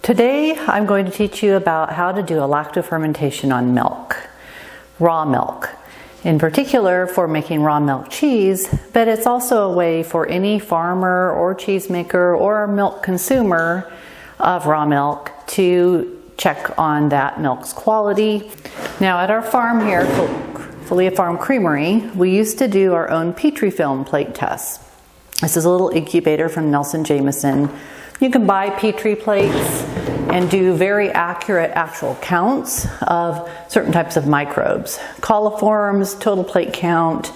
Today I'm going to teach you about how to do a lacto-fermentation on milk, raw milk. In particular for making raw milk cheese, but it's also a way for any farmer or cheesemaker or milk consumer of raw milk to check on that milk's quality. Now at our farm here, Pholia Farm Creamery, we used to do our own Petri film plate tests. This is a little incubator from Nelson Jameson. You can buy Petri plates and do very accurate actual counts of certain types of microbes. Coliforms, total plate count,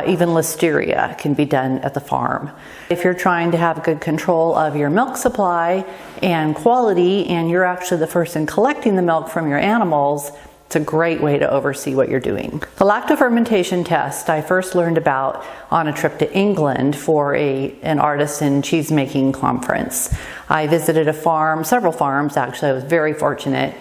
even listeria can be done at the farm. If you're trying to have good control of your milk supply and quality, and you're actually the person collecting the milk from your animals, it's a great way to oversee what you're doing. The lacto-fermentation test I first learned about on a trip to England for an Artisan cheesemaking conference. I visited a farm, several farms actually, I was very fortunate.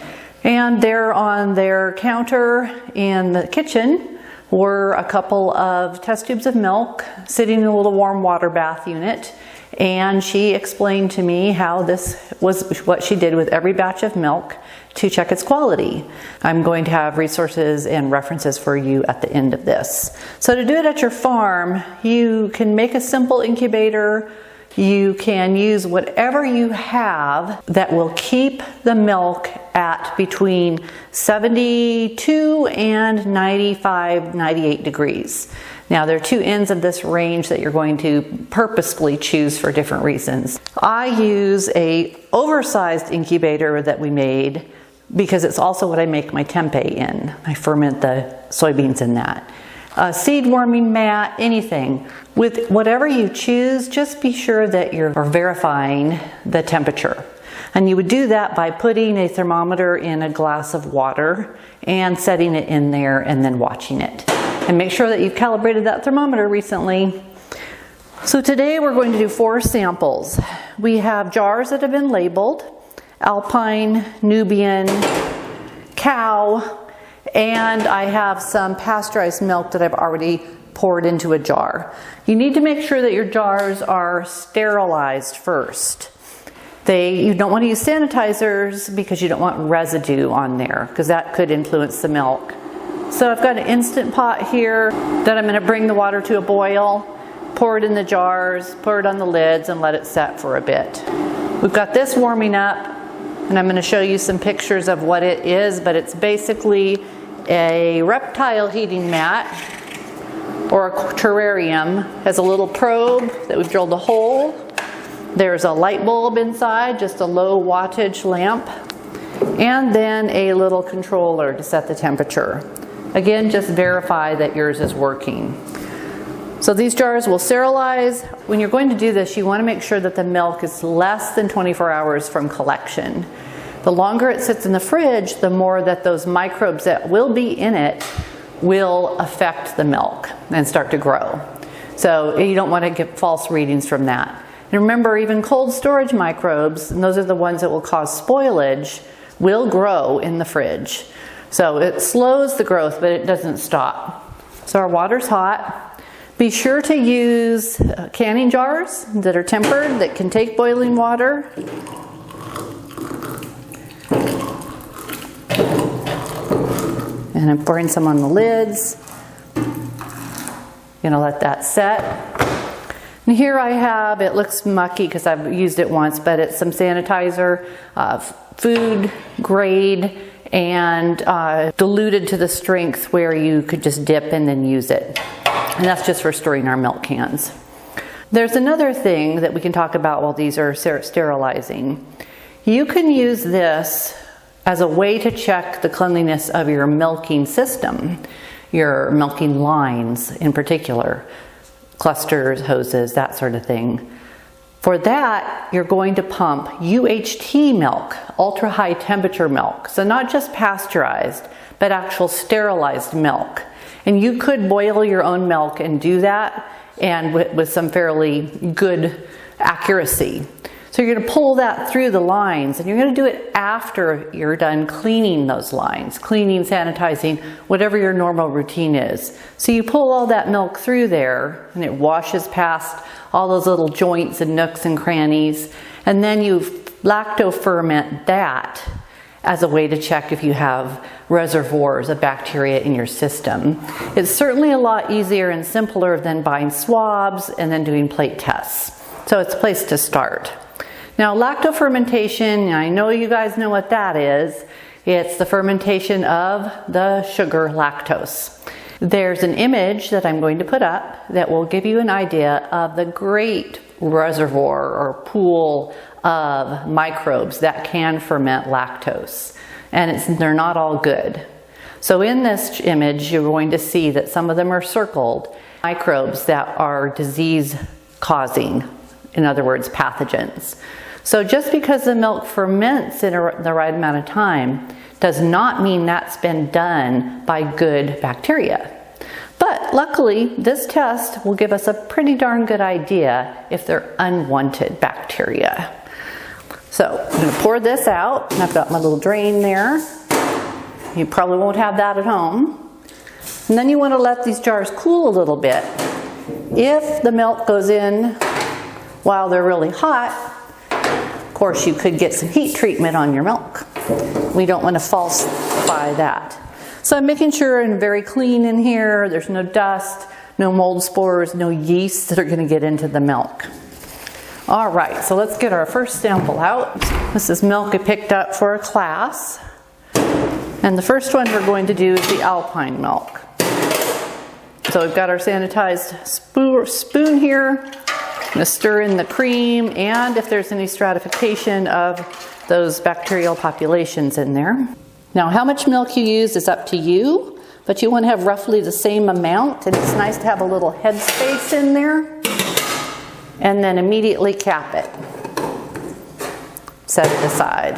And there on their counter in the kitchen were a couple of test tubes of milk sitting in a little warm water bath unit. And she explained to me how this was what she did with every batch of milk to check its quality. I'm going to have resources and references for you at the end of this. So to do it at your farm, you can make a simple incubator. You can use whatever you have that will keep the milk at between 72 and 95, 98 degrees. Now there are two ends of this range that you're going to purposefully choose for different reasons. I use a oversized incubator that we made because it's also what I make my tempeh in. I ferment the soybeans in that. A seed warming mat, anything. With whatever you choose, just be sure that you're verifying the temperature. And you would do that by putting a thermometer in a glass of water and setting it in there and then watching it. And make sure that you've calibrated that thermometer recently. So today we're going to do 4 samples. We have jars that have been labeled: Alpine, Nubian, cow, and I have some pasteurized milk that I've already poured into a jar. You need to make sure that your jars are sterilized first. You don't want to use sanitizers because you don't want residue on there, because that could influence the milk. So I've got an Instant Pot here that I'm going to bring the water to a boil, pour it in the jars, pour it on the lids, and let it set for a bit. We've got this warming up, and I'm going to show you some pictures of what it is, but it's basically a reptile heating mat or a terrarium. It has a little probe that we've drilled a hole. There's a light bulb inside, just a low wattage lamp, and then a little controller to set the temperature. Again, just verify that yours is working. So these jars will sterilize. When you're going to do this, you want to make sure that the milk is less than 24 hours from collection. The longer it sits in the fridge, the more that those microbes that will be in it will affect the milk and start to grow. So you don't want to get false readings from that. And remember, even cold storage microbes, and those are the ones that will cause spoilage, will grow in the fridge. So it slows the growth, but it doesn't stop. So our water's hot. Be sure to use canning jars that are tempered, that can take boiling water. And I'm pouring some on the lids. Gonna let that set. And here I have, it looks mucky because I've used it once, but it's some sanitizer, food grade, and diluted to the strength where you could just dip and then use it. And that's just for storing our milk cans. There's another thing that we can talk about while these are sterilizing. You can use this as a way to check the cleanliness of your milking system, your milking lines in particular, clusters, hoses, that sort of thing. For that, you're going to pump UHT milk, ultra high temperature milk. So not just pasteurized, but actual sterilized milk. And you could boil your own milk and do that, and with some fairly good accuracy. So you're going to pull that through the lines, and you're going to do it after you're done cleaning those lines, cleaning, sanitizing, whatever your normal routine is. So you pull all that milk through there, and it washes past all those little joints and nooks and crannies, and then you lacto-ferment that as a way to check if you have reservoirs of bacteria in your system. It's certainly a lot easier and simpler than buying swabs and then doing plate tests. So it's a place to start. Now, lacto-fermentation, I know you guys know what that is. It's the fermentation of the sugar lactose. There's an image that I'm going to put up that will give you an idea of the great reservoir or pool of microbes that can ferment lactose. And they're not all good. So in this image, you're going to see that some of them are circled. Microbes that are disease causing, in other words, pathogens. So just because the milk ferments in the right amount of time does not mean that's been done by good bacteria. But luckily, this test will give us a pretty darn good idea if they're unwanted bacteria. So I'm going to pour this out, and I've got my little drain there. You probably won't have that at home. And then you want to let these jars cool a little bit. If the milk goes in while they're really hot, of course you could get some heat treatment on your milk. We don't want to falsify that. So I'm making sure I'm very clean in here. There's no dust, no mold spores, no yeast that are going to get into the milk. All right, so let's get our first sample out. This is milk I picked up for a class. And the first one we're going to do is the alpine milk. So we've got our sanitized spoon here. I'm going to stir in the cream and if there's any stratification of those bacterial populations in there. Now, how much milk you use is up to you, but you want to have roughly the same amount, and it's nice to have a little head space in there, and then immediately cap it. Set it aside.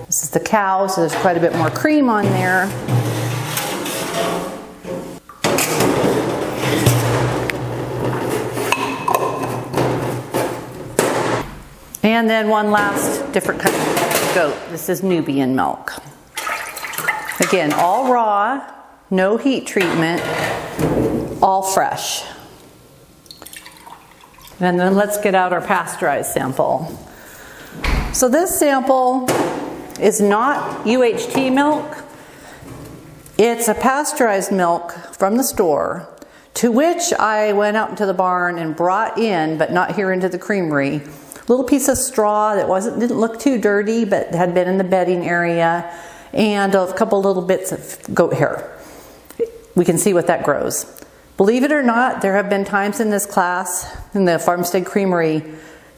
This is the cow, so there's quite a bit more cream on there. And then one last different kind of goat. This is Nubian milk. Again, all raw, no heat treatment, all fresh. And then let's get out our pasteurized sample. So this sample is not UHT milk. It's a pasteurized milk from the store, to which I went out into the barn and brought in, but not here into the creamery, little piece of straw that didn't look too dirty, but had been in the bedding area, and a couple little bits of goat hair. We can see what that grows. Believe it or not, there have been times in this class, in the Farmstead Creamery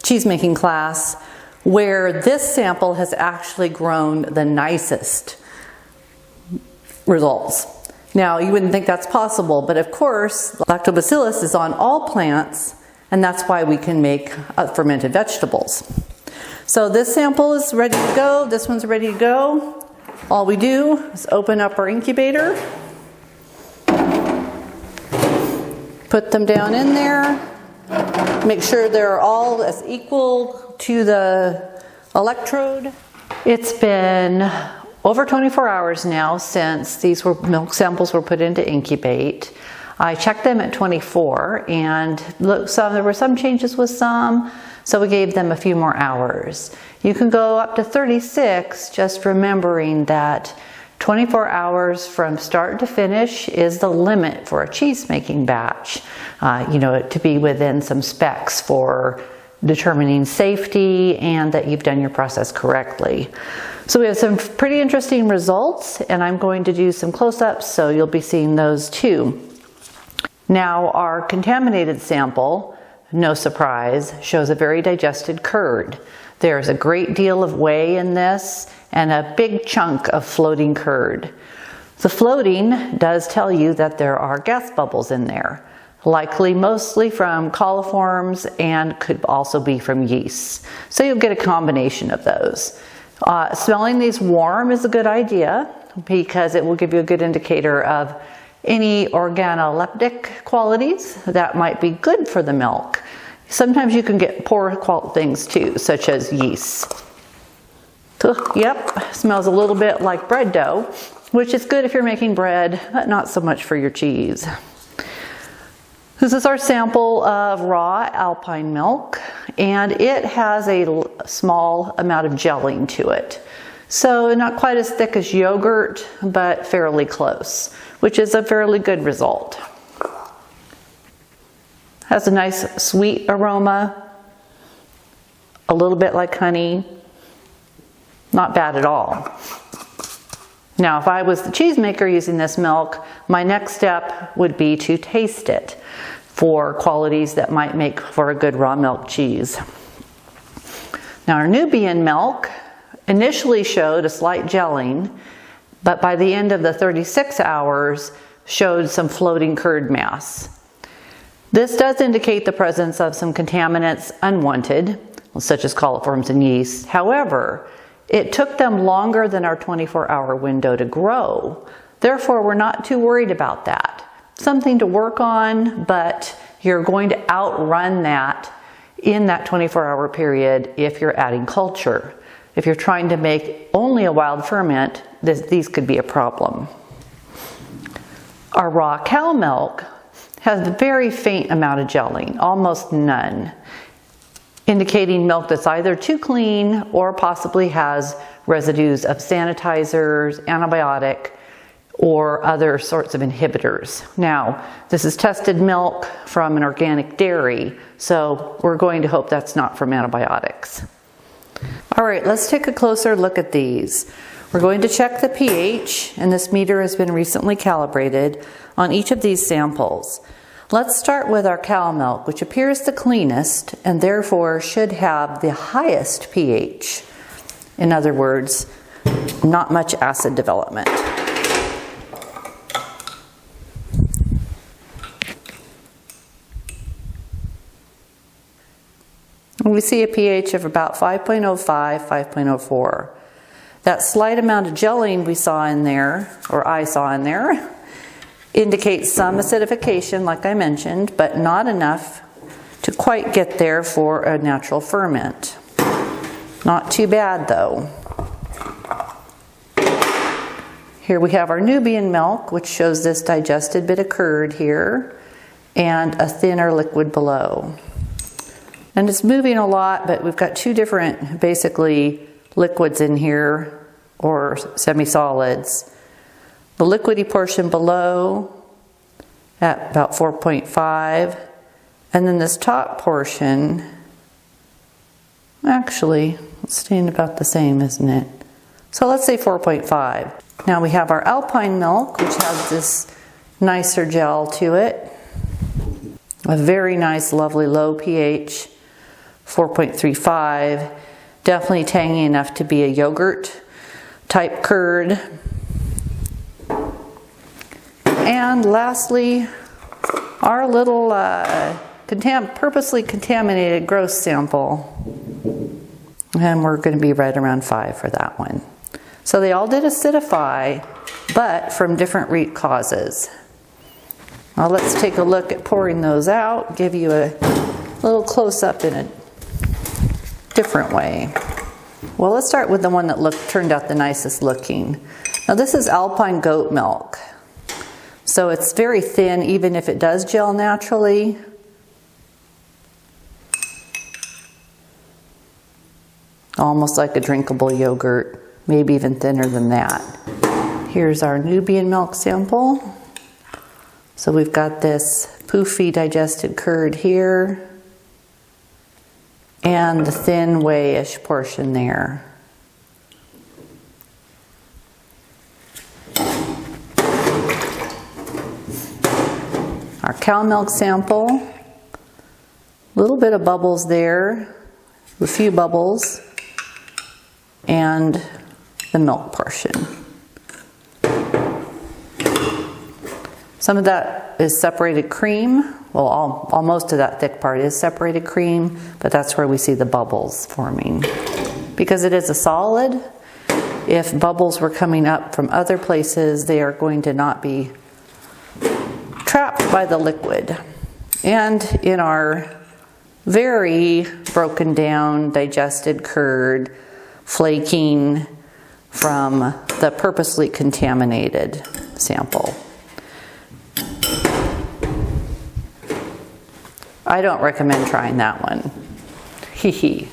cheesemaking class, where this sample has actually grown the nicest results. Now, you wouldn't think that's possible, but of course, lactobacillus is on all plants, and that's why we can make fermented vegetables. So this sample is ready to go. This one's ready to go. All we do is open up our incubator, put them down in there, make sure they're all as equal to the electrode. It's been over 24 hours now since these milk samples were put into incubate. I checked them at 24 and there were some changes with some, so we gave them a few more hours. You can go up to 36, just remembering that 24 hours from start to finish is the limit for a cheese making batch, to be within some specs for determining safety and that you've done your process correctly. So we have some pretty interesting results, and I'm going to do some close-ups, so you'll be seeing those too. Now, our contaminated sample, no surprise, shows a very digested curd. There's a great deal of whey in this and a big chunk of floating curd. The floating does tell you that there are gas bubbles in there, likely mostly from coliforms and could also be from yeast. So you'll get a combination of those. Smelling these warm is a good idea because it will give you a good indicator of any organoleptic qualities that might be good for the milk. Sometimes you can get poor things too, such as yeast. Yep, smells a little bit like bread dough, which is good if you're making bread, but not so much for your cheese. This is our sample of raw alpine milk, and it has a small amount of gelling to it. So not quite as thick as yogurt, but fairly close, which is a fairly good result. Has a nice sweet aroma, a little bit like honey. Not bad at all. Now, if I was the cheesemaker using this milk, my next step would be to taste it for qualities that might make for a good raw milk cheese. Now, our Nubian milk initially showed a slight gelling, but by the end of the 36 hours showed some floating curd mass. This does indicate the presence of some contaminants unwanted, such as coliforms and yeast. However, it took them longer than our 24-hour window to grow. Therefore, we're not too worried about that. Something to work on, but you're going to outrun that in that 24-hour period if you're adding culture. If you're trying to make only a wild ferment, these could be a problem. Our raw cow milk has a very faint amount of gelling, almost none, indicating milk that's either too clean or possibly has residues of sanitizers, antibiotic, or other sorts of inhibitors. Now, this is tested milk from an organic dairy, so we're going to hope that's not from antibiotics. All right, let's take a closer look at these. We're going to check the pH, and this meter has been recently calibrated on each of these samples. Let's start with our cow milk, which appears the cleanest and therefore should have the highest pH. In other words, not much acid development. We see a pH of about 5.05, 5.04. That slight amount of gelling we saw in there, or I saw in there, indicates some acidification, like I mentioned, but not enough to quite get there for a natural ferment. Not too bad though. Here we have our Nubian milk, which shows this digested bit of curd here, and a thinner liquid below. And it's moving a lot, but we've got two different, basically, liquids in here, or semi-solids. The liquidy portion below at about 4.5, and then this top portion, actually, it's staying about the same, isn't it? So let's say 4.5. Now we have our alpine milk, which has this nicer gel to it. A very nice, lovely low pH, 4.35. Definitely tangy enough to be a yogurt type curd. And lastly, our little purposely contaminated gross sample. And we're going to be right around 5 for that one. So they all did acidify, but from different root causes. Now let's take a look at pouring those out, give you a little close-up in a different way. Well, let's start with the one that turned out the nicest looking. Now this is alpine goat milk. So it's very thin, even if it does gel naturally. Almost like a drinkable yogurt, maybe even thinner than that. Here's our Nubian milk sample. So we've got this poofy digested curd here, and the thin whey-ish portion there. Our cow milk sample, a little bit of bubbles there, a few bubbles, and the milk portion. Some of that is separated cream. Well, most of that thick part is separated cream, but that's where we see the bubbles forming. Because it is a solid, if bubbles were coming up from other places, they are going to not be trapped by the liquid. And in our very broken down, digested curd, flaking from the purposely contaminated sample. I don't recommend trying that one. Hee hee.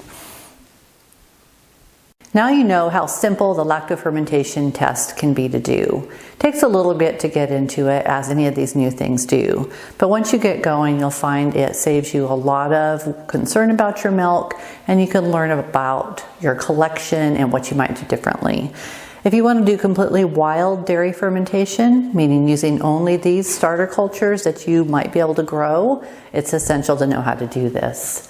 Now you know how simple the lacto-fermentation test can be to do. It takes a little bit to get into it, as any of these new things do. But once you get going, you'll find it saves you a lot of concern about your milk, and you can learn about your collection and what you might do differently. If you want to do completely wild dairy fermentation, meaning using only these starter cultures that you might be able to grow, it's essential to know how to do this.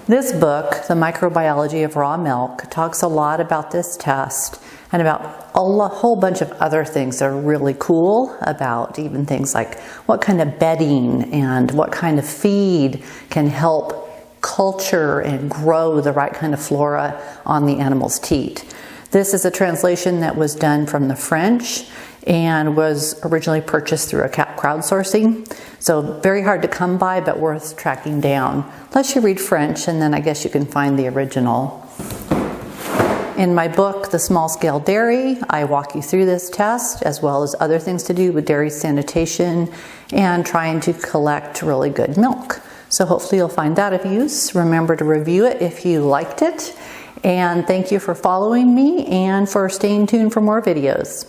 This book, The Microbiology of Raw Milk, talks a lot about this test and about a whole bunch of other things that are really cool, about even things like what kind of bedding and what kind of feed can help culture and grow the right kind of flora on the animal's teat. This is a translation that was done from the French and was originally purchased through a crowdsourcing. So very hard to come by, but worth tracking down. Unless you read French, and then I guess you can find the original. In my book, The Small Scale Dairy, I walk you through this test, as well as other things to do with dairy sanitation and trying to collect really good milk. So hopefully you'll find that of use. Remember to review it if you liked it. And thank you for following me and for staying tuned for more videos.